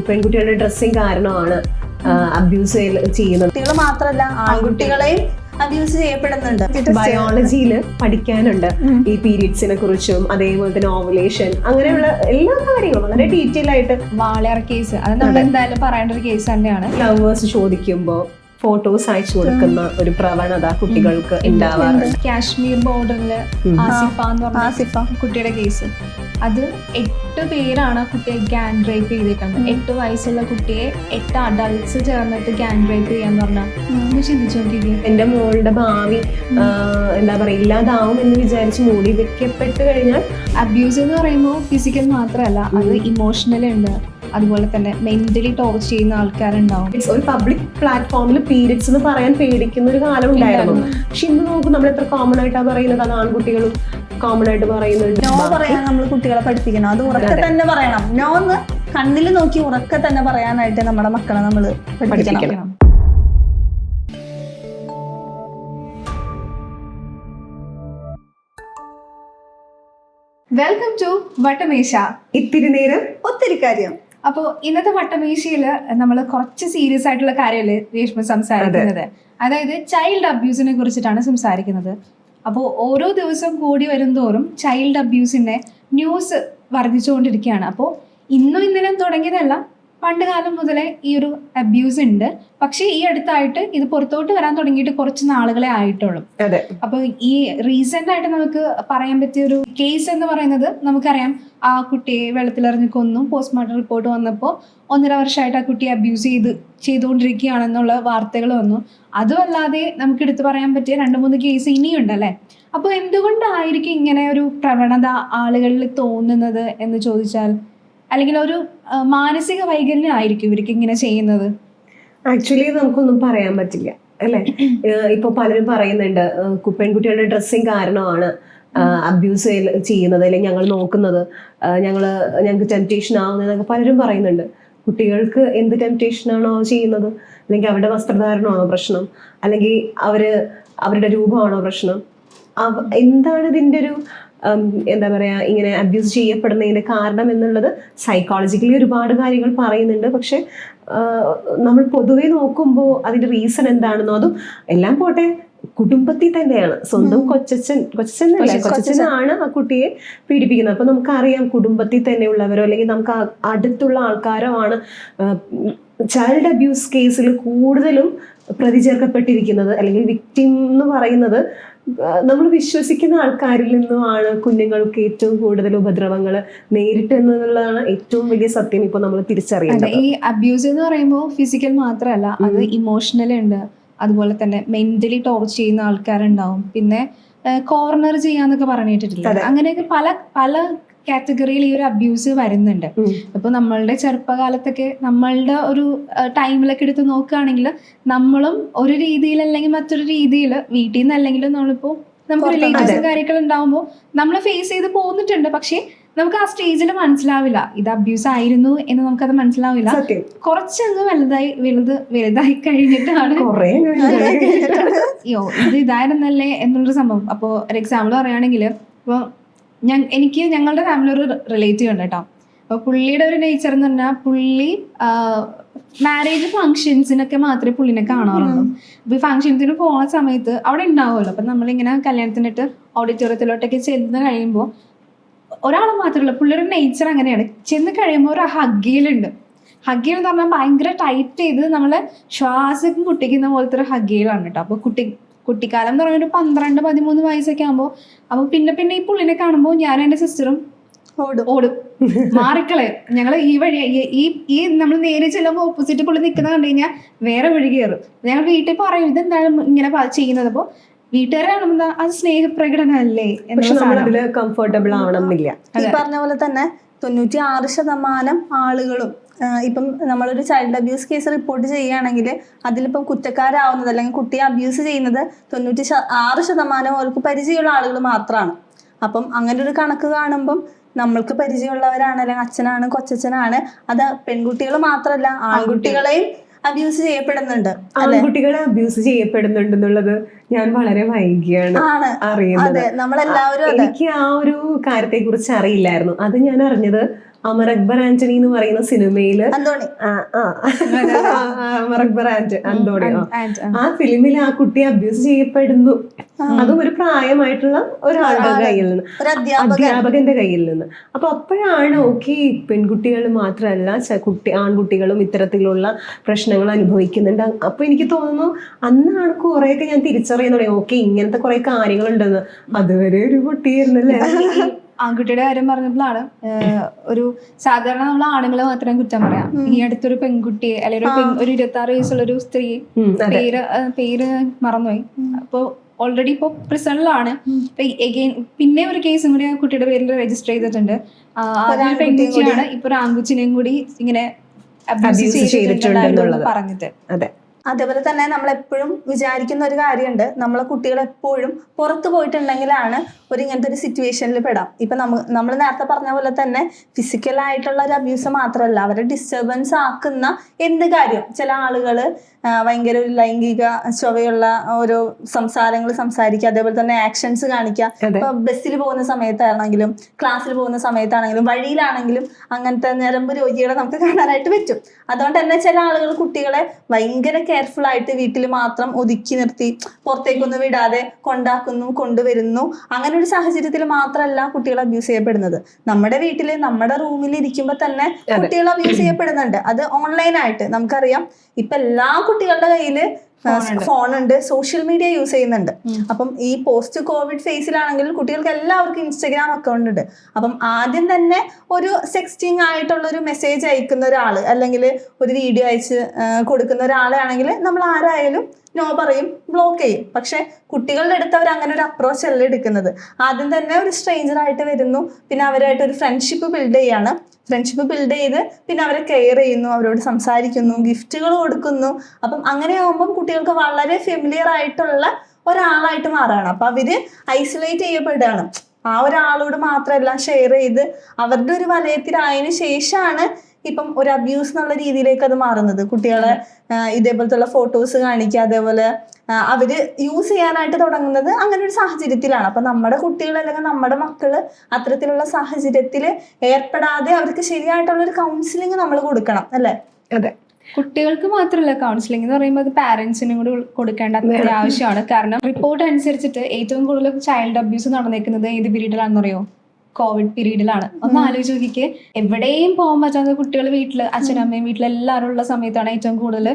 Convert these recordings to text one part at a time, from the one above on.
പെൺകുട്ടികളുടെ ഡ്രസ്സിങ് കാരണമാണ് അബ്യൂസ് ചെയ്യുന്നത്. കുട്ടികൾ മാത്രമല്ല ആൺകുട്ടികളെയും അബ്യൂസ് ചെയ്യപ്പെടുന്നുണ്ട്. ബയോളജിയിൽ പഠിക്കാനുണ്ട് ഈ പീരിയഡ്സിനെ കുറിച്ചും അതേപോലെ തന്നെ ഓവുലേഷൻ അങ്ങനെയുള്ള എല്ലാ കാര്യങ്ങളും വളരെ ഡീറ്റെയിൽ ആയിട്ട്. വാളയാർ കേസ് അത് നമ്മൾ എന്തായാലും പറയേണ്ട ഒരു കേസ് തന്നെയാണ്. ലവേഴ്സ് ചോദിക്കുമ്പോൾ ഫോട്ടോസ് അയച്ചു കൊടുക്കുന്ന ഒരു പ്രവണത കുട്ടികൾക്ക് ഉണ്ടാവാറുണ്ട്. കാശ്മീർ ബോർഡറില് ആസിഫ എന്ന് പറഞ്ഞ കുട്ടിയുടെ കേസ്, അത് 8 പേരാണ് കുട്ടിയെ ഗ്യാങ് റേപ്പ് ചെയ്തിട്ടുണ്ട്. 8 വയസ്സുള്ള കുട്ടിയെ 8 അഡൾട്ട്സ് ചേർന്നിട്ട് ഗ്യാങ് റേപ്പ് ചെയ്യാന്ന് പറഞ്ഞാൽ ഒന്ന് ചിന്തിച്ചു നോക്കിക്കേ. എന്റെ മോളുടെ ഭാവി എന്താ പറയാ ഇല്ലാതാവും എന്ന് വിചാരിച്ച് മൂടി വെക്കപ്പെട്ട് കഴിഞ്ഞാൽ. അബ്യൂസ് എന്ന് പറയുമ്പോൾ ഫിസിക്കൽ മാത്രമല്ല, അത് ഇമോഷണലി ഉണ്ട്, അതുപോലെ തന്നെ മെന്റലി ടോർച്ചർ ചെയ്യുന്ന ആൾക്കാരുണ്ടാവും. ഒരു പബ്ലിക് പ്ലാറ്റ്ഫോമിൽ പീരിയഡ്സ് എന്ന് പറയാൻ പേടിക്കുന്ന ഒരു കാലം ഉണ്ടായിരുന്നു. പക്ഷെ ഇന്ന് നോക്കും നമ്മൾ എത്ര കോമൺ ആയിട്ടാ പറയുന്നത്. അത് ആൺകുട്ടികളും കോമൺ ആയിട്ട് പറയുന്നുണ്ട്. നോ പറയാൻ നമ്മൾ കുട്ടികളെ പഠിപ്പിക്കണം. അത് ഉറക്കെ തന്നെ പറയണം. നോ എന്ന് കണ്ണിൽ നോക്കി ഉറക്കെ തന്നെ പറയാനായിട്ട് നമ്മുടെ മക്കളെ നമ്മൾ പഠിപ്പിക്കണം. Welcome to Vattamesha. ഇത്തിരി നേരം ഒത്തിരി കാര്യം. അപ്പോൾ ഇന്നത്തെ വട്ടമേശയിൽ നമ്മൾ കുറച്ച് സീരിയസ് ആയിട്ടുള്ള കാര്യമല്ലേ രേഷ്മ സംസാരിക്കുന്നത്. അതായത് ചൈൽഡ് അബ്യൂസിനെ കുറിച്ചിട്ടാണ് സംസാരിക്കുന്നത്. അപ്പോൾ ഓരോ ദിവസവും കൂടി വരും തോറും ചൈൽഡ് അബ്യൂസിന്റെ ന്യൂസ് വർദ്ധിച്ചുകൊണ്ടിരിക്കുകയാണ്. അപ്പോൾ ഇന്നും ഇന്നലെയും തുടങ്ങിയതല്ല, പണ്ട് കാലം മുതലേ ഈ ഒരു അബ്യൂസ് ഉണ്ട്. പക്ഷേ ഈ അടുത്തായിട്ട് ഇത് പുറത്തോട്ട് വരാൻ തുടങ്ങിയിട്ട് കുറച്ച് നാളുകളെ ആയിട്ടുള്ളൂ. അപ്പൊ ഈ റീസെന്റ് ആയിട്ട് നമുക്ക് പറയാൻ പറ്റിയ ഒരു കേസ് എന്ന് പറയുന്നത്, നമുക്കറിയാം ആ കുട്ടിയെ വെള്ളത്തിലെറിഞ്ഞ് കൊന്നു. പോസ്റ്റ്മോർട്ടം റിപ്പോർട്ട് വന്നപ്പോൾ 1.5 വർഷമായിട്ട് ആ കുട്ടിയെ അബ്യൂസ് ചെയ്തുകൊണ്ടിരിക്കുകയാണെന്നുള്ള വാർത്തകൾ വന്നു. അതുമല്ലാതെ നമുക്ക് എടുത്തു പറയാൻ പറ്റിയ 2-3 കേസ് ഇനിയുണ്ടല്ലേ. അപ്പോൾ എന്തുകൊണ്ടായിരിക്കും ഇങ്ങനെ ഒരു പ്രവണത ആളുകളിൽ തോന്നുന്നത് എന്ന് ചോദിച്ചാൽ, അല്ലെങ്കിൽ ഒരു മാനസിക വൈകല്യമായിരിക്കും ഇവർക്ക് ഇങ്ങനെ ചെയ്യുന്നത്? ആക്ച്വലി നമുക്കൊന്നും പറയാൻ പറ്റില്ല അല്ലെ. ഇപ്പൊ പലരും പറയുന്നുണ്ട് പെൺകുട്ടികളുടെ ഡ്രസ്സിങ് കാരണമാണ് അബ്യൂസ് ചെയ്യുന്നത്, അല്ലെങ്കിൽ ഞങ്ങൾ നോക്കുന്നത്, ഞങ്ങൾക്ക് ടെംപ്റ്റേഷൻ ആവുന്നതെന്നൊക്കെ പലരും പറയുന്നുണ്ട്. കുട്ടികൾക്ക് എന്ത് ടെംപ്റ്റേഷനാണോ ചെയ്യുന്നത്, അല്ലെങ്കിൽ അവരുടെ വസ്ത്രധാരണമാണോ പ്രശ്നം, അല്ലെങ്കിൽ അവരുടെ രൂപമാണോ പ്രശ്നം, എന്താണ് ഇതിൻ്റെ ഒരു എന്താ പറയാ ഇങ്ങനെ അബ്യൂസ് ചെയ്യപ്പെടുന്നതിന്റെ കാരണം എന്നുള്ളത് സൈക്കോളജിക്കലി ഒരുപാട് കാര്യങ്ങൾ പറയുന്നുണ്ട്. പക്ഷെ നമ്മൾ പൊതുവെ നോക്കുമ്പോൾ അതിന്റെ റീസൺ എന്താണെന്നോ, അതും എല്ലാം പോട്ടെ, കുടുംബത്തിൽ തന്നെയാണ്. സ്വന്തം കൊച്ചച്ഛനാണ് ആ കുട്ടിയെ പീഡിപ്പിക്കുന്നത്. അപ്പൊ നമുക്കറിയാം കുടുംബത്തിൽ തന്നെയുള്ളവരോ അല്ലെങ്കിൽ നമുക്ക് അടുത്തുള്ള ആൾക്കാരോ ആണ് ചൈൽഡ് അബ്യൂസ് കേസിൽ കൂടുതലും പ്രതി ചേർക്കപ്പെട്ടിരിക്കുന്നത്. അല്ലെങ്കിൽ വിക്ടിം എന്ന് പറയുന്നത് നമ്മൾ വിശ്വസിക്കുന്ന ആൾക്കാരിൽ നിന്നുമാണ് കുഞ്ഞുങ്ങൾക്ക് ഏറ്റവും കൂടുതൽ ഉപദ്രവങ്ങൾ നേരിട്ട് എന്നുള്ളതാണ് ഏറ്റവും വലിയ സത്യം ഇപ്പൊ നമ്മൾ തിരിച്ചറിയുന്നത്. ഈ അബ്യൂസ് എന്ന് പറയുമ്പോൾ ഫിസിക്കൽ മാത്രമല്ല, അത് ഇമോഷണലി ഉണ്ട്, അതുപോലെ തന്നെ മെന്റലി ടോർച്ചർ ചെയ്യുന്ന ആൾക്കാരുണ്ടാവും, പിന്നെ കോർണർ ചെയ്യാന്നൊക്കെ പറഞ്ഞിട്ടില്ല. അങ്ങനെയൊക്കെ പല കാറ്റഗറിയിൽ ഈ ഒരു അബ്യൂസ് വരുന്നുണ്ട്. ഇപ്പൊ നമ്മളുടെ ചെറുപ്പകാലത്തൊക്കെ നമ്മളുടെ ഒരു ടൈമിലൊക്കെ എടുത്ത് നോക്കുകയാണെങ്കിൽ നമ്മളും ഒരു രീതിയിൽ അല്ലെങ്കിൽ മറ്റൊരു രീതിയിൽ വീട്ടിൽ നിന്ന് അല്ലെങ്കിലും നമുക്ക് റിലേറ്റീവ്സും കാര്യങ്ങൾ ഉണ്ടാവുമ്പോൾ നമ്മൾ ഫേസ് ചെയ്ത് പോന്നിട്ടുണ്ട്. പക്ഷെ നമുക്ക് ആ സ്റ്റേജിൽ മനസ്സിലാവില്ല ഇത് അബ്യൂസ് ആയിരുന്നു എന്ന്, നമുക്കത് മനസ്സിലാവില്ല. കുറച്ചങ്ങ് വലുതായി കഴിഞ്ഞിട്ടാണ് ഇത് ഇതായിരുന്നല്ലേ എന്നുള്ളൊരു സംഭവം. അപ്പോൾ ഒരു എക്സാമ്പിൾ പറയുകയാണെങ്കിൽ, ഇപ്പോൾ ഞങ്ങളുടെ ഫാമിലി ഒരു റിലേറ്റീവ് ഉണ്ട് കേട്ടോ. അപ്പോൾ പുള്ളിയുടെ ഒരു നേച്ചർ എന്ന് പറഞ്ഞാൽ, പുള്ളി മാരേജ് ഫംഗ്ഷൻസിനൊക്കെ മാത്രമേ പുള്ളിനെ കാണാറുള്ളൂ. അപ്പോൾ ഈ ഫംഗ്ഷൻസിന് പോകുന്ന സമയത്ത് അവിടെ ഉണ്ടാവുമല്ലോ. അപ്പം നമ്മളിങ്ങനെ കല്യാണത്തിനിട്ട് ഓഡിറ്റോറിയത്തിലോട്ടൊക്കെ ചെന്ന് കഴിയുമ്പോൾ ഒരാൾ മാത്രമല്ല, പുള്ളിയുടെ നേച്ചർ അങ്ങനെയാണ്. ചെന്ന് കഴിയുമ്പോൾ ഒരു ഹഗ്ഗീലുണ്ട്. ഹഗ്ഗീൽ എന്ന് പറഞ്ഞാൽ ഭയങ്കര ടൈറ്റ് ചെയ്ത് നമ്മളെ ശ്വാസം കുട്ടിക്കുന്ന പോലത്തെ ഒരു ഹഗ്ഗീലാണ് കേട്ടോ. അപ്പോൾ കുട്ടിക്കാലം എന്ന് പറഞ്ഞൊരു 12-13 വയസ്സൊക്കെ ആകുമ്പോൾ, അപ്പോൾ പിന്നെ ഈ പുള്ളിനെ കാണുമ്പോൾ ഞാനും എൻ്റെ സിസ്റ്ററും ഓടും, മാറിക്കളയും. ഞങ്ങൾ ഈ വഴി ഈ നമ്മൾ നേരെ ചെല്ലുമ്പോൾ ഓപ്പോസിറ്റ് പുള്ളി നിൽക്കുന്ന കണ്ടു കഴിഞ്ഞാൽ വേറെ വഴി കയറും. ഞങ്ങൾ വീട്ടിൽ പറയും ഇതെന്താണ് ഇങ്ങനെ ചെയ്യുന്നത്. അപ്പോൾ വീട്ടുകാരെ കാണുമ്പോൾ അത് സ്നേഹപ്രകടനമല്ലേ, കംഫർട്ടബിൾ ആവണമെന്നില്ല. ഈ പറഞ്ഞ പോലെ തന്നെ 96% ആളുകളും ഇപ്പം നമ്മളൊരു ചൈൽഡ് അബ്യൂസ് കേസ് റിപ്പോർട്ട് ചെയ്യുകയാണെങ്കിൽ അതിലിപ്പം കുറ്റക്കാരാവുന്നത് അല്ലെങ്കിൽ കുട്ടിയെ അബ്യൂസ് ചെയ്യുന്നത് 96% അവർക്ക് പരിചയമുള്ള ആളുകൾ മാത്രമാണ്. അപ്പം അങ്ങനെ ഒരു കണക്ക് കാണുമ്പം നമ്മൾക്ക് പരിചയമുള്ളവരാണ്, അല്ലെങ്കിൽ അച്ഛനാണ്, കൊച്ചച്ഛനാണ്, അത് പെൺകുട്ടികൾ മാത്രമല്ല ആൺകുട്ടികളെയും അബ്യൂസ് ചെയ്യപ്പെടുന്നുണ്ട്. ആൺകുട്ടികളെ അബ്യൂസ് ചെയ്യപ്പെടുന്നുണ്ടെന്നുള്ളത് ഞാൻ വളരെ വൈകിയാണ് അറിയുന്നത്. നമ്മളെല്ലാവരും എനിക്ക് ആ ഒരു കാര്യത്തെ കുറിച്ച് അറിയില്ലായിരുന്നു. അത് ഞാൻ അറിഞ്ഞത് അമർ അക്ബർ ആന്റണി എന്ന് പറയുന്ന സിനിമയില് അന്തോണി അമർ അക്ബർ അന്തോണി And, ആ ഫിലിമിൽ ആ കുട്ടി അബ്യൂസ് ചെയ്യപ്പെടുന്നു. അതും ഒരു പ്രായമായിട്ടുള്ള ഒരാളുടെ കയ്യിൽ നിന്ന്, ഒരു അധ്യാപകന്റെ കയ്യിൽ നിന്ന്. അപ്പൊ അപ്പോഴാണ് ഓക്കെ പെൺകുട്ടികൾ മാത്രമല്ല ആൺകുട്ടികളും ഇത്തരത്തിലുള്ള പ്രശ്നങ്ങൾ അനുഭവിക്കുന്നുണ്ട്. അപ്പൊ എനിക്ക് തോന്നുന്നു അന്നാണ് കുറെയൊക്കെ ഞാൻ തിരിച്ചറിയുന്നത് ഓക്കെ ഇങ്ങനത്തെ കുറെ കാര്യങ്ങളുണ്ടെന്ന്. അതുവരെ ഒരു കുട്ടിയായിരുന്നല്ലേ. ആൺകുട്ടിയുടെ കാര്യം പറഞ്ഞപ്പോഴാണ് ഒരു സാധാരണ നമ്മൾ ആണുങ്ങളെ മാത്രമേ കുറ്റം പറയാം. ഈ അടുത്തൊരു പെൺകുട്ടിയെ അല്ലെങ്കിൽ ഒരു 26 വയസ്സുള്ള ഒരു സ്ത്രീ, പേര് മറന്നുപോയി, അപ്പൊ ഓൾറെഡി ഇപ്പൊ പ്രിസണിലാണ്. പിന്നെ ഒരു കേസും കൂടി ആ കുട്ടിയുടെ പേരിൽ രജിസ്റ്റർ ചെയ്തിട്ടുണ്ട്. ആദ്യം പെൺകുട്ടിയാണ്, ഇപ്പൊ ഒരു ആൺകുച്ചിനെയും കൂടി ഇങ്ങനെ അബ്യൂസ് ചെയ്തിട്ടുണ്ടെന്നുള്ളത് പറഞ്ഞിട്ട്. അതെ. അതേപോലെ തന്നെ നമ്മൾ എപ്പോഴും വിചാരിക്കുന്ന ഒരു കാര്യമുണ്ട്, നമ്മളെ കുട്ടികൾ എപ്പോഴും പുറത്തു പോയിട്ടുണ്ടെങ്കിലാണ് ഇങ്ങനത്തെ ഒരു സിറ്റുവേഷനിൽ പെടാം. ഇപ്പൊ നമ്മൾ നേരത്തെ പറഞ്ഞ പോലെ തന്നെ ഫിസിക്കലായിട്ടുള്ള ഒരു അബ്യൂസ് മാത്രമല്ല, അവരെ ഡിസ്റ്റർബൻസ് ആക്കുന്ന എന്ത് കാര്യം. ചില ആളുകള് ഭയങ്കര ഒരു ലൈംഗിക ചൊവ്വയുള്ള ഓരോ സംസാരങ്ങൾ സംസാരിക്കുക, അതേപോലെ തന്നെ ആക്ഷൻസ് കാണിക്കുക. ഇപ്പൊ ബസ്സിൽ പോകുന്ന സമയത്താണെങ്കിലും ക്ലാസ്സിൽ പോകുന്ന സമയത്താണെങ്കിലും വഴിയിലാണെങ്കിലും അങ്ങനത്തെ ഞരമ്പ് രോഗികളെ നമുക്ക് കാണാനായിട്ട് പറ്റും. അതുകൊണ്ട് തന്നെ ചില ആളുകൾ കുട്ടികളെ ഭയങ്കര കെയർഫുൾ ആയിട്ട് വീട്ടിൽ മാത്രം ഒതുക്കി നിർത്തി പുറത്തേക്കൊന്നും വിടാതെ കൊണ്ടാക്കുന്നു, കൊണ്ടുവരുന്നു. അങ്ങനെ ഒരു സാഹചര്യത്തിൽ മാത്രമല്ല കുട്ടികൾ അബ്യൂസ് ചെയ്യപ്പെടുന്നത്. നമ്മുടെ വീട്ടില് നമ്മുടെ റൂമിൽ ഇരിക്കുമ്പോൾ തന്നെ കുട്ടികൾ അബ്യൂസ് ചെയ്യപ്പെടുന്നുണ്ട്. അത് ഓൺലൈനായിട്ട് നമുക്കറിയാം. ഇപ്പൊ എല്ലാ കുട്ടികളുടെ കയ്യില് ഫോണുണ്ട്, സോഷ്യൽ മീഡിയ യൂസ് ചെയ്യുന്നുണ്ട്. അപ്പം ഈ പോസ്റ്റ് കോവിഡ് ഫേസിലാണെങ്കിൽ കുട്ടികൾക്ക് എല്ലാവർക്കും ഇൻസ്റ്റഗ്രാം അക്കൗണ്ട് ഉണ്ട്. അപ്പം ആദ്യം തന്നെ ഒരു സെക്സ്റ്റിംഗ് ആയിട്ടുള്ള ഒരു മെസ്സേജ് അയക്കുന്ന ഒരാള് അല്ലെങ്കിൽ ഒരു വീഡിയോ അയച്ച് കൊടുക്കുന്ന ഒരാളെ ആണെങ്കിൽ നമ്മൾ ആരായാലും നോ പറയും, ബ്ലോക്ക് ചെയ്യും. പക്ഷെ കുട്ടികളുടെ അടുത്ത് അവർ അങ്ങനെ ഒരു അപ്രോച്ച് അല്ല എടുക്കുന്നത്. ആദ്യം തന്നെ ഒരു സ്ട്രേഞ്ചർ ആയിട്ട് വരുന്നു, പിന്നെ അവരായിട്ട് ഒരു ഫ്രണ്ട്ഷിപ്പ് ബിൽഡ് ചെയ്യാണ്. ഫ്രണ്ട്ഷിപ്പ് ബിൽഡ് ചെയ്ത് പിന്നെ അവരെ കെയർ ചെയ്യുന്നു, അവരോട് സംസാരിക്കുന്നു, ഗിഫ്റ്റുകൾ കൊടുക്കുന്നു. അപ്പം അങ്ങനെയാകുമ്പം കുട്ടികൾക്ക് വളരെ ഫെമിലിയർ ആയിട്ടുള്ള ഒരാളായിട്ട് മാറുകയാണ്. അപ്പൊ അവര് ഐസൊലേറ്റ് ചെയ്യപ്പെടുകയാണ്. ആ ഒരാളോട് മാത്രമെല്ലാം ഷെയർ ചെയ്ത് അവരുടെ ഒരു വലയത്തിലായതിനു ശേഷമാണ് ഇപ്പം ഒരു അബ്യൂസ് എന്നുള്ള രീതിയിലേക്ക് അത് മാറുന്നത്. കുട്ടികളെ ഇതേപോലത്തെ ഫോട്ടോസ് കാണിക്കുക, അതേപോലെ അവര് യൂസ് ചെയ്യാനായിട്ട് തുടങ്ങുന്നത് അങ്ങനെ ഒരു സാഹചര്യത്തിലാണ്. അപ്പൊ നമ്മുടെ കുട്ടികൾ അല്ലെങ്കിൽ നമ്മുടെ മക്കള് അത്തരത്തിലുള്ള സാഹചര്യത്തിൽ ഏർപ്പെടാതെ അവർക്ക് ശരിയായിട്ടുള്ള ഒരു കൗൺസിലിംഗ് നമ്മൾ കൊടുക്കണം, അല്ലേ? അതെ. കുട്ടികൾക്ക് മാത്രമല്ല കൗൺസിലിംഗ് എന്ന് പറയുമ്പോൾ അത് പാരന്റ്സിനും കൂടി കൊടുക്കേണ്ട അത്യാവശ്യമാണ്. കാരണം റിപ്പോർട്ട് അനുസരിച്ചിട്ട് ഏറ്റവും കൂടുതൽ ചൈൽഡ് അബ്യൂസ് നടന്നേക്കുന്നത് ഏത് പീരീഡിലാണെന്നറിയോ? കോവിഡ് പീരീഡിലാണ്. ഒന്ന് ആലോചിച്ച് നോക്കിക്കേ, എവിടെയും പോകാൻ പറ്റാത്ത കുട്ടികൾ വീട്ടില് അച്ഛനമ്മയും വീട്ടിലെല്ലാവരും ഉള്ള സമയത്താണ് ഏറ്റവും കൂടുതൽ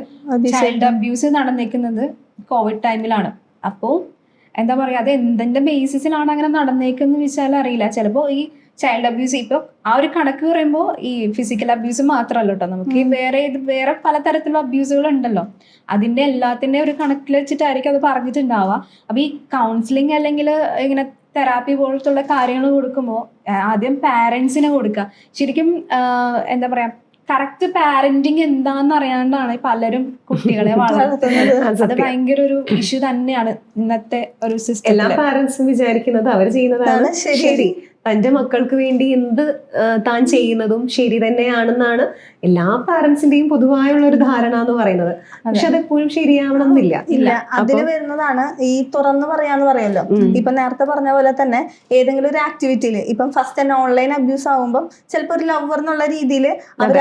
ചൈൽഡ് അബ്യൂസ് നടന്നേക്കുന്നത് കോവിഡ് ടൈമിലാണ്. അപ്പോൾ എന്താ പറയാ, അത് എന്തിന്റെ ബേസിസിലാണ് അങ്ങനെ നടന്നേക്കെന്ന് വെച്ചാൽ അറിയില്ല. ചിലപ്പോൾ ഈ ചൈൽഡ് അബ്യൂസ് ഇപ്പൊ ആ ഒരു കണക്ക് പറയുമ്പോൾ ഈ ഫിസിക്കൽ അബ്യൂസ് മാത്രമല്ല കേട്ടോ, നമുക്ക് വേറെ പലതരത്തിലുള്ള അബ്യൂസുകൾ ഉണ്ടല്ലോ. അതിന്റെ എല്ലാത്തിന്റെ ഒരു കണക്കിൽ വെച്ചിട്ടായിരിക്കും അത് പറഞ്ഞിട്ടുണ്ടാവുക. അപ്പൊ ഈ കൗൺസിലിംഗ് അല്ലെങ്കിൽ ഇങ്ങനെ തെറാപ്പി പോലത്തുള്ള കാര്യങ്ങൾ കൊടുക്കുമ്പോൾ ആദ്യം പാരന്റ്സിന് കൊടുക്കുക. ശരിക്കും എന്താ പറയാ, കറക്റ്റ് പാരന്റിങ് എന്താന്ന് അറിയാണ്ടാണ് പലരും കുട്ടികളെ വളർത്തുന്നത്. അത് ഭയങ്കര ഒരു ഇഷ്യൂ തന്നെയാണ് ഇന്നത്തെ ഒരു സിസ്റ്റം. എല്ലാ പാരന്റ്സും വിചാരിക്കുന്നത് അവർ ചെയ്യുന്നതാണ് ശരി, തന്റെ മക്കൾക്ക് വേണ്ടി എന്ത് താൻ ചെയ്യുന്നതും ശരി തന്നെയാണെന്നാണ് എല്ലാ പാരന്റ്സിന്റെയും പൊതുവായുള്ള ഒരു ധാരണ എന്ന് പറയുന്നത്. പക്ഷെ അതെപ്പോഴും ശരിയാവണം എന്നില്ല. അതിൽ വരുന്നതാണ് ഈ തുറന്നു പറയാന്ന് പറയല്ലോ. ഇപ്പൊ നേരത്തെ പറഞ്ഞ പോലെ തന്നെ ഏതെങ്കിലും ഒരു ആക്ടിവിറ്റിയിൽ ഇപ്പം ഫസ്റ്റ് തന്നെ ഓൺലൈൻ അബ്യൂസ് ആകുമ്പോൾ ചിലപ്പോൾ ഒരു ലവർ എന്നുള്ള രീതിയിൽ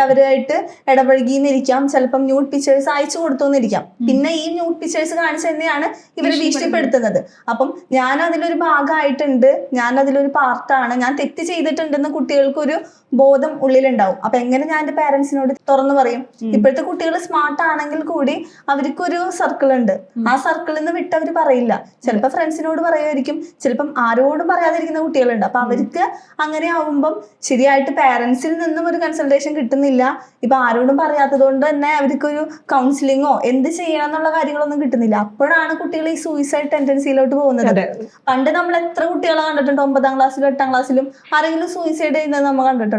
അവരായിട്ട് ഇടപഴകിന്നിരിക്കാം, ചിലപ്പം ന്യൂഡ് പിക്ചേഴ്സ് അയച്ചു കൊടുത്തുന്നിരിക്കാം. പിന്നെ ഈ ന്യൂഡ് പിക്ചേഴ്സ് കാണിച്ച് തന്നെയാണ് ഇവർ ഭീഷണിപ്പെടുത്തുന്നത്. അപ്പം ഞാൻ അതിലൊരു ഭാഗമായിട്ടുണ്ട്, ഞാൻ അതിലൊരു പാർട്ടാണ്, ഞാൻ തെറ്റ് ചെയ്തിട്ടുണ്ടെന്ന് കുട്ടികൾക്കൊരു ബോധം ഉള്ളിലുണ്ടാവും. അപ്പൊ എങ്ങനെ ഞാൻ എന്റെ പാരന്റ്സിനോട് തുറന്നു പറയും? ഇപ്പോഴത്തെ കുട്ടികൾ സ്മാർട്ട് ആണെങ്കിൽ കൂടി അവർക്കൊരു സർക്കിൾ ഉണ്ട്. ആ സർക്കിളിൽ നിന്ന് വിട്ട് അവർ പറയില്ല. ചിലപ്പോൾ ഫ്രണ്ട്സിനോട് പറയുമായിരിക്കും, ചിലപ്പം ആരോടും പറയാതിരിക്കുന്ന കുട്ടികളുണ്ട്. അപ്പൊ അവർക്ക് അങ്ങനെ ആവുമ്പം ശരിയായിട്ട് പാരന്റ്സിൽ നിന്നും ഒരു കൺസൾട്ടേഷൻ കിട്ടുന്നില്ല. ഇപ്പൊ ആരോടും പറയാത്തത് കൊണ്ട് തന്നെ അവർക്കൊരു കൗൺസിലിങ്ങോ എന്ത് ചെയ്യണം എന്നുള്ള കാര്യങ്ങളൊന്നും കിട്ടുന്നില്ല. അപ്പോഴാണ് കുട്ടികൾ ഈ സൂയിസൈഡ് ടെൻഡൻസിയിലോട്ട് പോകുന്നത്. പണ്ട് നമ്മൾ എത്ര കുട്ടികളെ കണ്ടിട്ടുണ്ട് 9ാം ക്ലാസ്സിലും 8ാം ക്ലാസ്സിലും ആരെങ്കിലും സൂയിസൈഡ് ചെയ്യുന്നത് നമ്മൾ കണ്ടിട്ടുണ്ടോ?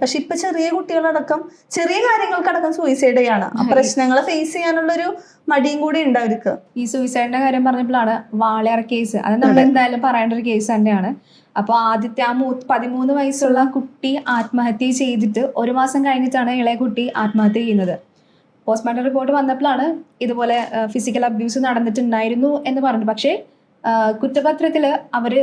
പക്ഷെ ഇപ്പൊ ചെറിയ കുട്ടികളടക്കം ചെറിയ കാര്യങ്ങൾക്കടക്കം സൂയിസൈഡ് ചെയ്യാണ്. ആ പ്രശ്നങ്ങളെ ഫേസ് ചെയ്യാനുള്ളൊരു മടിയും കൂടി ഉണ്ട് അവർക്ക്. ഈ സൂയിസൈഡിന്റെ കാര്യം പറഞ്ഞപ്പോഴാണ് വാളയാർ കേസ്. അത് നമ്മൾ എന്തായാലും പറയേണ്ട ഒരു കേസ് തന്നെയാണ്. അപ്പൊ ആദ്യത്തെ ആ 13 വയസ്സുള്ള കുട്ടി ആത്മഹത്യ ചെയ്തിട്ട് 1 മാസം കഴിഞ്ഞിട്ടാണ് ഇളയ കുട്ടി ആത്മഹത്യ ചെയ്യുന്നത്. പോസ്റ്റ്മോർട്ടം റിപ്പോർട്ട് വന്നപ്പോഴാണ് ഇതുപോലെ ഫിസിക്കൽ അബ്യൂസ് നടന്നിട്ടുണ്ടായിരുന്നു എന്ന് പറഞ്ഞു. പക്ഷേ കുറ്റപത്രത്തില് അവര്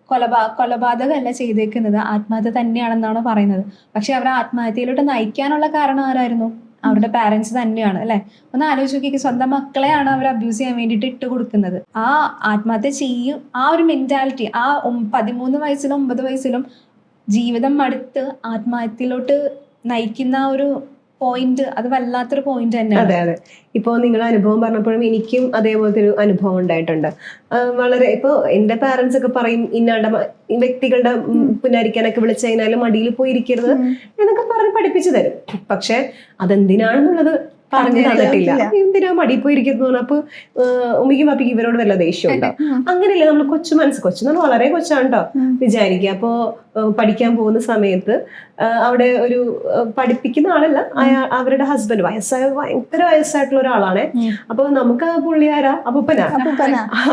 കൊലപാതകമല്ല ചെയ്തേക്കുന്നത്, ആത്മഹത്യ തന്നെയാണെന്നാണ് പറയുന്നത്. പക്ഷെ അവരെ ആത്മഹത്യയിലോട്ട് നയിക്കാനുള്ള കാരണം ആരായിരുന്നു? അവരുടെ പാരന്റ്സ് തന്നെയാണ് അല്ലെ. ഒന്ന് ആലോചിച്ച് നോക്കി, സ്വന്തം മക്കളെയാണ് അവർ അബ്യൂസ് ചെയ്യാൻ വേണ്ടിയിട്ട് ഇട്ട് കൊടുക്കുന്നത്. ആ ആത്മഹത്യ ചെയ്യും ആ ഒരു മെന്റാലിറ്റി, ആ 13 വയസ്സിലും 9 വയസ്സിലും ജീവിതം മടുത്ത് ആത്മഹത്യയിലോട്ട് നയിക്കുന്ന ഒരു പോയിന്റ്, അത് വല്ലാത്തൊരു പോയിന്റ് തന്നെയാണ്. അതെ അതെ. ഇപ്പോൾ നിങ്ങളുടെ അനുഭവം പറഞ്ഞപ്പോഴും എനിക്കും അതേപോലത്തെ ഒരു അനുഭവം ഉണ്ടായിട്ടുണ്ട്. വളരെ ഇപ്പോൾ എൻ്റെ പാരന്റ്സ് ഒക്കെ പറയും ഇന്നാണ്ട് വ്യക്തികളുടെ പുനരിക്കാനൊക്കെ വിളിച്ചു കഴിഞ്ഞാൽ മടിയിൽ പോയിരിക്കരുത് എന്നൊക്കെ പറഞ്ഞ് പഠിപ്പിച്ചു തരും. പക്ഷെ അതെന്തിനാണെന്നുള്ളത് പറഞ്ഞു തന്നിട്ടില്ല. എന്തിനാ മടി പോയിരിക്കുന്നു. അപ്പൊ ഉമ്മിക്കും പാപ്പിക്കും ഇവരോട് വല്ല ദേഷ്യം ഉണ്ടാവും. അങ്ങനെയല്ലേ നമ്മൾ കൊച്ചു വളരെ കൊച്ചാണ് കേട്ടോ വിചാരിക്കുക. അപ്പോ പഠിക്കാൻ പോകുന്ന സമയത്ത് അവിടെ ഒരു പഠിപ്പിക്കുന്ന ആളല്ല, അവരുടെ ഹസ്ബൻഡ് ഭയങ്കര വയസ്സായിട്ടുള്ള ഒരാളാണ്. അപ്പൊ നമുക്ക് ആ പുള്ളിയാരാ അപ്പൂപ്പനാ.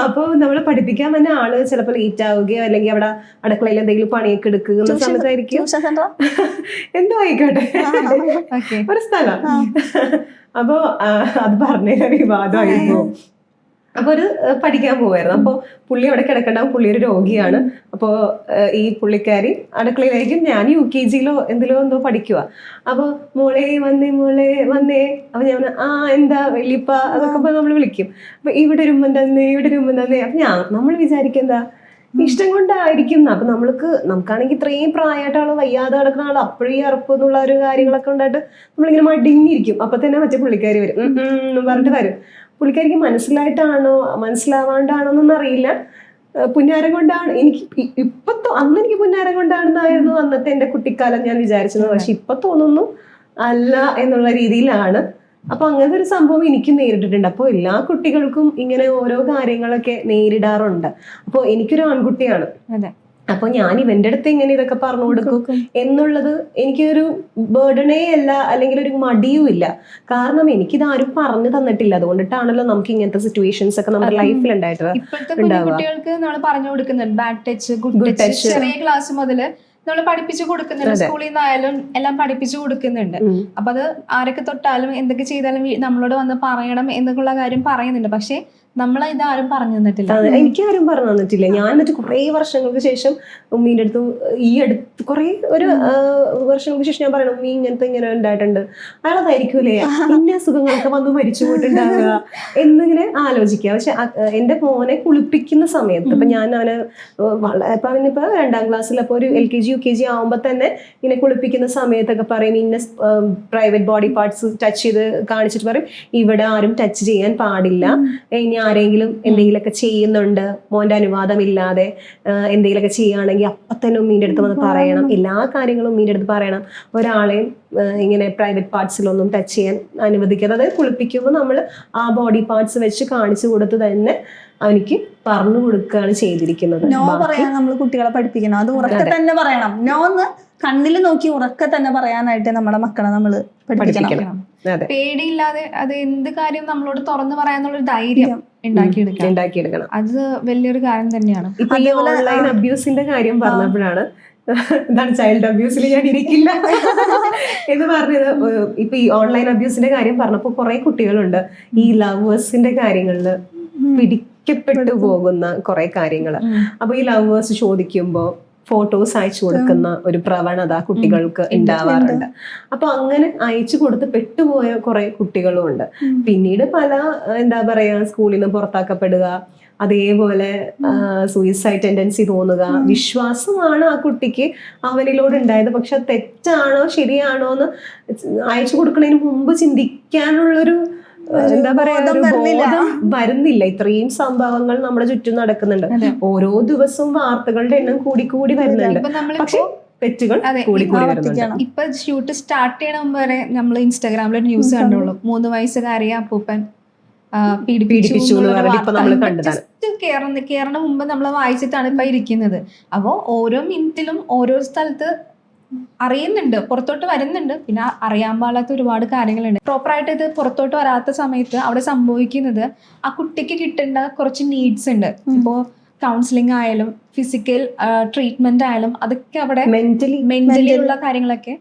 അപ്പൊ നമ്മള് പഠിപ്പിക്കാൻ തന്നെ ആള് ചിലപ്പോൾ ലേറ്റ് ആവുകയോ അല്ലെങ്കിൽ അവിടെ അടുക്കളയിൽ എന്തെങ്കിലും പണിയൊക്കെ എടുക്കുന്ന സമയത്തായിരിക്കും എന്തോ ആയിക്കോട്ടെ ഒരു സ്ഥലം. അപ്പൊ അത് പറഞ്ഞ വിവാദമായിരുന്നു. അപ്പൊ ഒരു പഠിക്കാൻ പോവായിരുന്നു. അപ്പൊ പുള്ളി അവിടെ കിടക്കണ്ടാവും. പുള്ളി ഒരു രോഗിയാണ്. അപ്പോ ഈ പുള്ളിക്കാരി അടുക്കളയിലായിരിക്കും. ഞാൻ UKG-ലോ എന്തോ പഠിക്കുക. അപ്പൊ മോളെ വന്നേ. അപ്പൊ ഞാൻ എന്താ വലിയപ്പ അതൊക്കെ നമ്മൾ വിളിക്കും. അപ്പൊ ഇവിടെ രൂപം തന്നെ. അപ്പൊ നമ്മൾ വിചാരിക്കെന്താ ഇഷ്ടം കൊണ്ടായിരിക്കും. അപ്പൊ നമുക്കാണെങ്കിൽ ഇത്രയും പ്രായമായിട്ട് ആള് വയ്യാതെ കിടക്കുന്ന ആള് അപ്പോഴേ അറപ്പ് എന്നുള്ള ഒരു കാര്യങ്ങളൊക്കെ ഉണ്ടായിട്ട് നമ്മളിങ്ങനെ മടിഞ്ഞിരിക്കും. അപ്പൊ തന്നെ മറ്റേ പുള്ളിക്കാരി വരും പറഞ്ഞിട്ട് വരും. പുള്ളിക്കാരിക്ക് മനസ്സിലാവാണ്ടാണോ എന്നൊന്നും അറിയില്ല. പുന്നാരം കൊണ്ടാണ് എനിക്ക് അന്ന് എനിക്ക് പുന്നാരം കൊണ്ടാണെന്നായിരുന്നു അന്നത്തെ എന്റെ കുട്ടിക്കാലം ഞാൻ വിചാരിച്ചത്. പക്ഷെ ഇപ്പൊ തോന്നുന്നു അല്ല എന്നുള്ള രീതിയിലാണ്. അപ്പൊ അങ്ങനത്തെ ഒരു സംഭവം എനിക്ക് നേരിട്ടിട്ടുണ്ട്. അപ്പോൾ എല്ലാ കുട്ടികൾക്കും ഇങ്ങനെ ഓരോ കാര്യങ്ങളൊക്കെ നേരിടാറുണ്ട്. അപ്പൊ എനിക്കൊരു ആൺകുട്ടിയാണ്. അപ്പൊ ഞാൻ ഇവന്റെ അടുത്ത് ഇങ്ങനെ ഇതൊക്കെ പറഞ്ഞു കൊടുക്കും എന്നുള്ളത് എനിക്കൊരു ബേർഡനേ അല്ല, അല്ലെങ്കിൽ ഒരു മടിയും ഇല്ല. കാരണം എനിക്കിത് ആരും പറഞ്ഞു തന്നിട്ടില്ല. അതുകൊണ്ടിട്ടാണല്ലോ നമുക്ക് ഇങ്ങനത്തെ സിറ്റുവേഷൻസ് ഒക്കെ നമ്മുടെ ലൈഫിൽ ഉണ്ടായിട്ടുള്ളത്. ഇപ്പോഴത്തെ കുട്ടികൾക്ക് നമ്മൾ പറഞ്ഞു കൊടുക്കുന്നുണ്ട് ബാഡ് ടച്ച്, ഗുഡ് ടച്ച്. ചെറിയ ക്ലാസ് മുതല് നമ്മൾ പഠിപ്പിച്ചു കൊടുക്കുന്നുണ്ട്. സ്കൂളിൽ നിന്നായാലും എല്ലാം പഠിപ്പിച്ചു കൊടുക്കുന്നുണ്ട്. അപ്പൊ അത് ആരൊക്കെ തൊട്ടാലും എന്തൊക്കെ ചെയ്താലും നമ്മളോട് വന്ന് പറയണം എന്നുള്ള കാര്യം പറയുന്നുണ്ട്. പക്ഷെ നമ്മളെ ഇതാരും പറഞ്ഞു തന്നിട്ടില്ല. എനിക്കാരും പറഞ്ഞു തന്നിട്ടില്ല. ഞാൻ എന്നിട്ട് കുറെ വർഷങ്ങൾക്ക് ശേഷം ഉമ്മീന്റെ അടുത്ത് കുറെ ഒരു വർഷങ്ങൾക്ക് ശേഷം ഞാൻ പറയണം, ഉമ്മി ഇങ്ങനെ ഉണ്ടായിട്ടുണ്ട്, അയാളതായിരിക്കൂലേ ഇന്ന സുഖങ്ങളൊക്കെ വന്ന് മരിച്ചു പോയിട്ടുണ്ടാവുക എന്നിങ്ങനെ ആലോചിക്കുക. പക്ഷെ എന്റെ മോനെ കുളിപ്പിക്കുന്ന സമയത്ത് ഇപ്പൊ ഞാൻ അവന് ഇപ്പൊ 2ാം ക്ലാസ്സിൽ അപ്പൊ ഒരു LKG UKG ആവുമ്പോ തന്നെ ഇങ്ങനെ കുളിപ്പിക്കുന്ന സമയത്തൊക്കെ പറയും ഇന്ന പ്രൈവറ്റ് ബോഡി പാർട്സ് ടച്ച് ചെയ്ത് കാണിച്ചിട്ട് പറയും ഇവിടെ ആരും ടച്ച് ചെയ്യാൻ പാടില്ല. ഇനി ആരെങ്കിലും എന്തെങ്കിലുമൊക്കെ ചെയ്യുന്നുണ്ട് മോന്റെ അനുവാദം ഇല്ലാതെ എന്തെങ്കിലുമൊക്കെ ചെയ്യുകയാണെങ്കിൽ അപ്പൊ തന്നെ ഉമ്മീന്റെ അടുത്ത് വന്ന് പറയണം. എല്ലാ കാര്യങ്ങളും ഉമ്മീന്റെ അടുത്ത് പറയണം. ഒരാളെയും ഇങ്ങനെ പ്രൈവറ്റ് പാർട്സിലൊന്നും ടച്ച് ചെയ്യാൻ അനുവദിക്കാതെ. അതായത് കുളിപ്പിക്കുമ്പോൾ നമ്മൾ ആ ബോഡി പാർട്സ് വെച്ച് കാണിച്ചു കൊടുത്ത് തന്നെ അവനിക്ക് പറഞ്ഞു കൊടുക്കുകയാണ് ചെയ്തിരിക്കുന്നത്. നോ പറയാൻ നമ്മൾ കുട്ടികളെ പഠിപ്പിക്കണം. അത് ഉറക്കെ തന്നെ പറയണം. നോ എന്ന് കണ്ണിൽ നോക്കി ഉറക്കെ തന്നെ പറയാനായിട്ട് നമ്മുടെ മക്കളെ നമ്മൾ പഠിപ്പിക്കണം. പേടിയില്ലാതെ അത് എന്ത് കാര്യം നമ്മളോട് തുറന്നു പറയാന്നുള്ളൊരു ധൈര്യം ഉണ്ടാക്കിയെടുക്കണം. അത് വലിയൊരു കാര്യം തന്നെയാണ്. ഇപ്പൊ ഈ ഓൺലൈൻ അബ്യൂസിന്റെ കാര്യം പറഞ്ഞപ്പോഴാണ് എന്താണ് ചൈൽഡ് അബ്യൂസിൽ ഞാൻ ഇരിക്കില്ല എന്ന് പറഞ്ഞത്. ഇപ്പൊ ഈ ഓൺലൈൻ അബ്യൂസിന്റെ കാര്യം പറഞ്ഞപ്പോ കുറെ കുട്ടികളുണ്ട് ഈ ലവേഴ്സിന്റെ കാര്യങ്ങളില് പിടിക്കപ്പെട്ടു പോകുന്ന കുറെ കാര്യങ്ങള്. അപ്പൊ ഈ ലവേഴ്സ് ചോദിക്കുമ്പോ ഫോട്ടോസ് അയച്ചു കൊടുക്കുന്ന ഒരു പ്രവണത കുട്ടികൾക്ക് ഉണ്ടാവാറുണ്ട്. അപ്പൊ അങ്ങനെ അയച്ചു കൊടുത്ത് പെട്ടുപോയ കുറെ കുട്ടികളും ഉണ്ട്. പിന്നീട് പല എന്താ പറയാ സ്കൂളിൽ നിന്ന് പുറത്താക്കപ്പെടുക, അതേപോലെ സൂയിസൈഡ് ടെൻഡൻസി തോന്നുക. വിശ്വാസമാണ് ആ കുട്ടിക്ക് അവനിലോട് ഉണ്ടായത്. പക്ഷെ തെറ്റാണോ ശരിയാണോ എന്ന് അയച്ചു കൊടുക്കുന്നതിന് മുമ്പ് ചിന്തിക്കാനുള്ളൊരു എന്താ പറയാ ബോധം വരുന്നില്ല. ഇത്രയും സംഭവങ്ങൾ നമ്മുടെ ചുറ്റും നടക്കുന്നുണ്ട്. ഓരോ ദിവസവും വാർത്തകളുടെ എണ്ണം കൂടി വരുന്നുണ്ട്. പക്ഷെ തെറ്റുകൾ കൂടി വരുന്നുണ്ട്. ഇപ്പൊ ഷൂട്ട് സ്റ്റാർട്ട് ചെയ്യണ മുമ്പ് വരെ നമ്മൾ ഇൻസ്റ്റാഗ്രാമിൽ ന്യൂസ് കണ്ടുള്ളൂ. 3 വയസ്സുകാരിയെ അപ്പൂപ്പൻ പീഡിപ്പിച്ചു കേറണ മുമ്പ് നമ്മൾ വായിച്ചിട്ടാണ് ഇപ്പൊ ഇരിക്കുന്നത്. അപ്പോ ഓരോ മിനിറ്റിലും ഓരോ സ്ഥലത്ത് അറിയുന്നുണ്ട്, പുറത്തോട്ട് വരുന്നുണ്ട്. പിന്നെ അറിയാൻ പാടാത്ത ഒരുപാട് കാര്യങ്ങളുണ്ട്. പ്രോപ്പറായിട്ട് ഇത് പുറത്തോട്ട് വരാത്ത സമയത്ത് അവിടെ സംഭവിക്കുന്നത് ആ കുട്ടിക്ക് കിട്ടേണ്ട കുറച്ച് നീഡ്സ് ഉണ്ട്. ഇപ്പോ കൗൺസിലിംഗ് ആയാലും ഫിസിക്കൽ ട്രീറ്റ്മെന്റ് ആയാലും അതൊക്കെ അവിടെ മെന്റലി ഉള്ള കാര്യങ്ങളൊക്കെ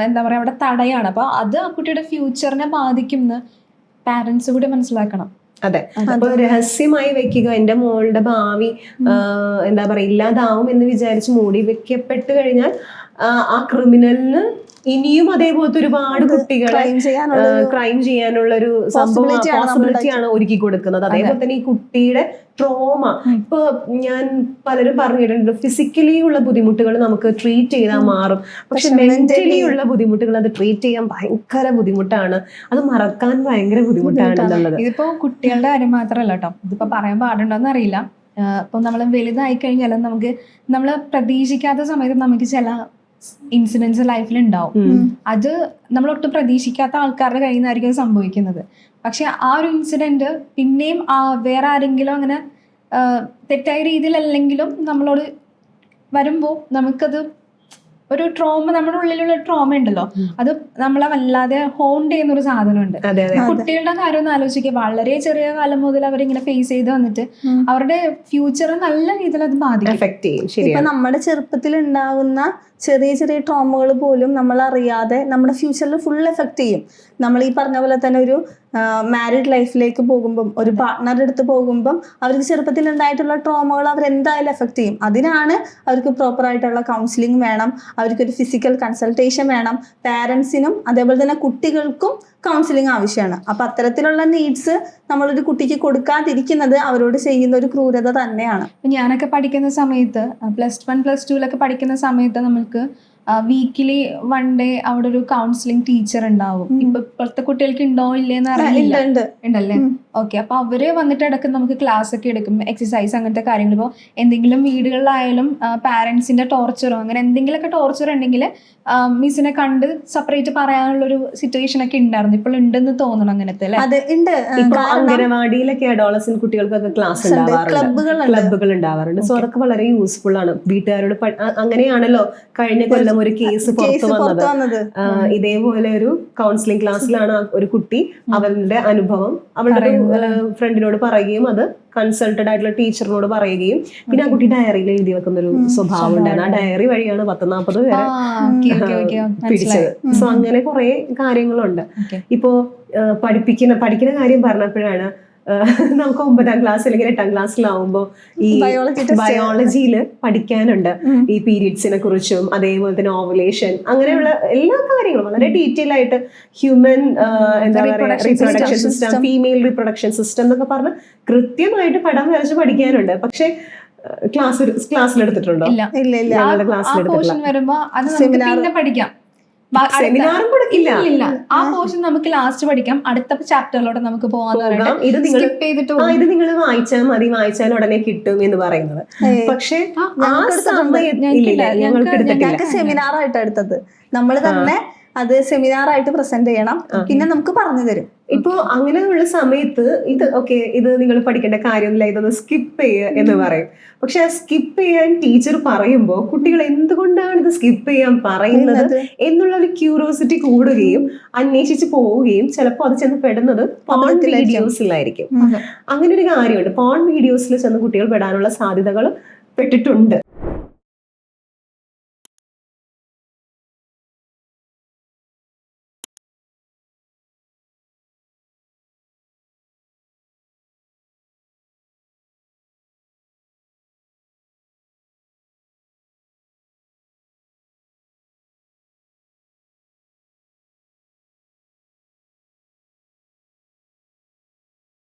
എന്താ പറയാ അവിടെ തടയാണ്. അപ്പൊ അത് ആ കുട്ടിയുടെ ഫ്യൂച്ചറിനെ ബാധിക്കുമെന്ന് പാരന്റ്സ് കൂടി മനസ്സിലാക്കണം. അതെ, അപ്പൊ രഹസ്യമായി വെക്കുക, എന്റെ മോളുടെ ഭാവി എന്താ പറയാ ഇല്ലാതാവും എന്ന് വിചാരിച്ച് മൂടി വെക്കപ്പെട്ട് കഴിഞ്ഞാൽ ആ ക്രിമിനലിന് ഇനിയും അതേപോലത്തെ ഒരുപാട് കുട്ടികളെ ക്രൈം ചെയ്യാനുള്ള ഒരു പോസിബിലിറ്റിയാണ് ഒരുക്കി കൊടുക്കുന്നത്. അതേപോലെ തന്നെ ഈ കുട്ടിയുടെ ട്രോമ, ഇപ്പൊ ഞാൻ പലരും പറഞ്ഞിട്ടുണ്ട് ഫിസിക്കലി ഉള്ള ബുദ്ധിമുട്ടുകൾ നമുക്ക് ട്രീറ്റ് ചെയ്താൽ മാറും, പക്ഷെ മെന്റലി ഉള്ള ബുദ്ധിമുട്ടുകൾ അത് ട്രീറ്റ് ചെയ്യാൻ ഭയങ്കര ബുദ്ധിമുട്ടാണ്, അത് മറക്കാൻ ഭയങ്കര ബുദ്ധിമുട്ടാണ് എന്നുള്ളത്. ഇതിപ്പോ കുട്ടികളുടെ കാര്യം മാത്രമല്ല കേട്ടോ, ഇതിപ്പോ പറയാൻ പാടുണ്ടോന്ന് അറിയില്ല. ഇപ്പൊ നമ്മൾ വലുതായി കഴിഞ്ഞാൽ നമ്മൾ പ്രതീക്ഷിക്കാത്ത സമയത്ത് നമുക്ക് ചില ഇൻസിഡൻസ് ലൈഫിൽ ഉണ്ടാവും. അത് നമ്മൾ ഒട്ടും പ്രതീക്ഷിക്കാത്ത ആൾക്കാരുടെ കയ്യിൽ നിന്നായിരിക്കും സംഭവിക്കുന്നത്. പക്ഷെ ആ ഒരു ഇൻസിഡന്റ് പിന്നെയും വേറെ ആരെങ്കിലും അങ്ങനെ തെറ്റായ രീതിയിലല്ലെങ്കിലും നമ്മളോട് വരുമ്പോൾ നമുക്കത് ഒരു ട്രോമ, നമ്മുടെ ഉള്ളിലുള്ള ട്രോമ ഉണ്ടല്ലോ, അത് നമ്മളെ വല്ലാതെ ഹോണ്ട് ചെയ്യുന്ന ഒരു സാധനമുണ്ട്. കുട്ടികളുടെ കാര്യം ഒന്ന് ആലോചിക്കുക, വളരെ ചെറിയ കാലം മുതൽ അവരിങ്ങനെ ഫേസ് ചെയ്ത് വന്നിട്ട് അവരുടെ ഫ്യൂച്ചർ നല്ല രീതിയിൽ അത് ബാധിക്കും. ഇപ്പൊ നമ്മുടെ ചെറുപ്പത്തിൽ ഉണ്ടാകുന്ന ചെറിയ ചെറിയ ട്രോമകൾ പോലും നമ്മൾ അറിയാതെ നമ്മുടെ ഫ്യൂച്ചറിൽ ഫുൾ എഫക്ട് ചെയ്യും. നമ്മൾ ഈ പറഞ്ഞ പോലെ തന്നെ ഒരു മാരീഡ് ലൈഫിലേക്ക് പോകുമ്പം, ഒരു പാർട്ട്ണറുടെ അടുത്ത് പോകുമ്പം അവർക്ക് ചെറുപ്പത്തിൽ ഉണ്ടായിട്ടുള്ള ട്രോമകൾ അവരെന്തായാലും എഫക്ട് ചെയ്യും. അതിനാണ് അവർക്ക് പ്രോപ്പറായിട്ടുള്ള കൗൺസിലിംഗ് വേണം, അവർക്കൊരു ഫിസിക്കൽ കൺസൾട്ടേഷൻ വേണം, പാരൻസിനും അതേപോലെ തന്നെ കുട്ടികൾക്കും കൗൺസിലിംഗ് ആവശ്യമാണ്. അപ്പം അത്തരത്തിലുള്ള നീഡ്സ് നമ്മളൊരു കുട്ടിക്ക് കൊടുക്കാതിരിക്കുന്നത് അവരോട് ചെയ്യുന്ന ഒരു ക്രൂരത തന്നെയാണ്. ഞാനൊക്കെ പഠിക്കുന്ന സമയത്ത് +1 +2 പഠിക്കുന്ന സമയത്ത് നമുക്ക് വീക്കിലി 1 ഡേ അവിടെ ഒരു കൗൺസിലിംഗ് ടീച്ചർ ഉണ്ടാവും. ഇപ്പോഴത്തെ കുട്ടികൾക്ക് ഉണ്ടോ ഇല്ലേന്ന് അറിയില്ല. ഉണ്ടല്ലേ? ഓക്കെ. അപ്പൊ അവര് വന്നിട്ട് ഇടയ്ക്ക് നമുക്ക് ക്ലാസ് ഒക്കെ എടുക്കും, എക്സസൈസ് അങ്ങനത്തെ കാര്യങ്ങൾ. ഇപ്പോൾ എന്തെങ്കിലും വീടുകളിലായാലും പാരന്റ്സിന്റെ ടോർച്ചറോ അങ്ങനെ എന്തെങ്കിലുമൊക്കെ ടോർച്ചർ ഉണ്ടെങ്കിൽ മിസ്സിനെ കണ്ട് സെപ്പറേറ്റ് പറയാനുള്ളൊരു സിറ്റുവേഷൻ ഒക്കെ ഉണ്ടായിരുന്നു. ഇപ്പോൾ ഉണ്ടെന്ന് തോന്നണം അങ്ങനത്തെ അംഗനവാടിയിലൊക്കെ അഡോളസന്റ് കുട്ടികൾക്കൊക്കെ ക്ലാസ് ക്ലബ്ബുകൾ ഉണ്ടാവാറുണ്ട്. സോ അതൊക്കെ വളരെ യൂസ്ഫുൾ ആണ്. വീട്ടുകാരോട് അങ്ങനെയാണല്ലോ കഴിഞ്ഞ കൊല്ലം ഒരു കേസ് പുറത്തു വന്നത്. ഇതേപോലെ ഒരു കൗൺസിലിംഗ് ക്ലാസ്സിലാണ് ഒരു കുട്ടി അവരുടെ അനുഭവം അവളുടെ ഫ്രണ്ടിനോട് പറയുകയും അത് കൺസൾട്ടഡ് ആയിട്ടുള്ള ടീച്ചറിനോട് പറയുകയും പിന്നെ ആ കുട്ടി ഡയറിയിൽ എഴുതി വെക്കുന്ന ഒരു സ്വഭാവം ഉണ്ടായിരുന്നു. ആ ഡയറി വഴിയാണ് 10-40 പേരെ പിടിച്ചത്. സോ അങ്ങനെ കുറെ കാര്യങ്ങളുണ്ട്. ഇപ്പോ പഠിക്കുന്ന കാര്യം പറഞ്ഞപ്പോഴാണ് നമുക്ക് 9ാം ക്ലാസ് അല്ലെങ്കിൽ 8ാം ക്ലാസ്സിലാവുമ്പോൾ ഈ ബയോളജിയിൽ പഠിക്കാനുണ്ട് ഈ പീരിയഡ്സിനെ കുറിച്ചും അതേപോലെ തന്നെ ഓവുലേഷൻ അങ്ങനെയുള്ള എല്ലാ കാര്യങ്ങളും വളരെ ഡീറ്റെയിൽ ആയിട്ട് ഹ്യൂമൻ എന്താ പറയുക reproduction system, female reproduction system എന്നൊക്കെ പറഞ്ഞ് കൃത്യമായിട്ട് പടം വരച്ച് പഠിക്കാനുണ്ട്. പക്ഷെ ക്ലാസ്സിലെടുത്തിട്ടുണ്ടോ? ഞങ്ങളുടെ ക്ലാസ്സിലെടുത്തിട്ടില്ല. പഠിക്കാം, സെമിനാറും കൊടുക്കില്ല. ആ പോർഷൻ നമുക്ക് ലാസ്റ്റ് പഠിക്കാം, അടുത്ത ചാപ്റ്ററിലൂടെ നമുക്ക് പോകാം. ഇത് നിങ്ങൾ വായിച്ചാൽ മതി, വായിച്ചാൽ ഉടനെ കിട്ടും എന്ന് പറയുന്നത്. പക്ഷെ ആ സമയത്ത് സെമിനാർ ആയിട്ട് എടുത്തത് നമ്മൾ തന്നെ അത് സെമിനാർ ആയിട്ട് പ്രസന്റ് ചെയ്യണം, പിന്നെ നമുക്ക് പറഞ്ഞു തരും. ഇപ്പോ അങ്ങനെയുള്ള സമയത്ത് ഇത് നിങ്ങൾ പഠിക്കേണ്ട കാര്യമില്ല, ഇതൊന്ന് സ്കിപ്പ് ചെയ്യുക എന്ന് പറയും. പക്ഷെ ആ സ്കിപ്പ് ചെയ്യാൻ ടീച്ചർ പറയുമ്പോൾ കുട്ടികൾ എന്തുകൊണ്ടാണ് ഇത് സ്കിപ്പ് ചെയ്യാൻ പറയുന്നത് എന്നുള്ള ഒരു ക്യൂരിയോസിറ്റി കൂടുകയും അന്വേഷിച്ച് പോവുകയും ചിലപ്പോൾ അത് ചെന്ന് പെടുന്നത് പോൺ വീഡിയോസിലായിരിക്കും. അങ്ങനെ ഒരു കാര്യമുണ്ട്. പോൺ വീഡിയോസിൽ ചെന്ന് കുട്ടികൾ പെടാനുള്ള സാധ്യതകൾ പെട്ടിട്ടുണ്ട്.